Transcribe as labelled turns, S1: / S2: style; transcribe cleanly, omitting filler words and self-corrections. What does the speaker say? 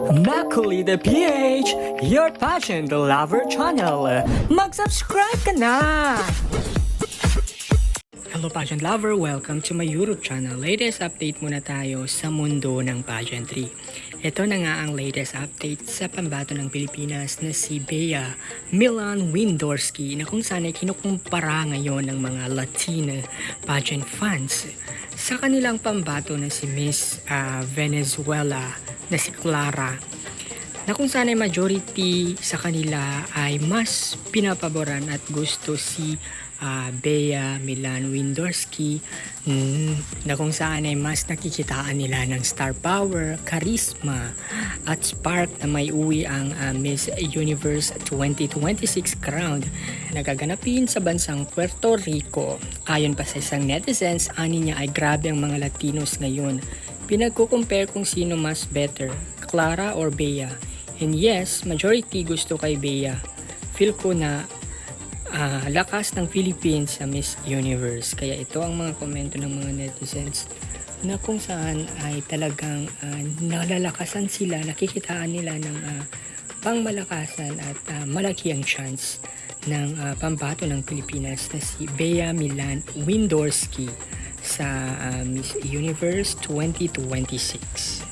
S1: Macaulay the PH, your pageant lover channel. Mag-subscribe ka na! Hello pageant lover, welcome to my YouTube channel. Latest update muna tayo sa mundo ng pageantry. Ito na nga ang latest update sa pambato ng Pilipinas na si Bea Milan Windorski na kung saan ay kinukumpara ngayon ng mga Latina pageant fans sa kanilang pambato na si Miss Venezuela na si Clara, na kung saan ay majority sa kanila ay mas pinapaboran at gusto si Bea Milan Windorski, na kung saan ay mas nakikitaan nila ng star power, charisma at spark na may uwi ang Miss Universe 2026 crown na gaganapin sa bansang Puerto Rico. Ayon pa sa isang netizens, ani niya ay grabe ang mga Latinos ngayon. Pinagkukumpare kung sino mas better, Clara or Bea. And yes, majority gusto kay Bea. Feel ko na lakas ng Philippines sa Miss Universe. Kaya ito ang mga komento ng mga netizens na kung saan ay talagang nalalakasan sila, nakikitaan nila ng pangmalakasan at malaki ang chance ng pambato ng Pilipinas na si Bea Milan Windorski sa Miss Universe 2026.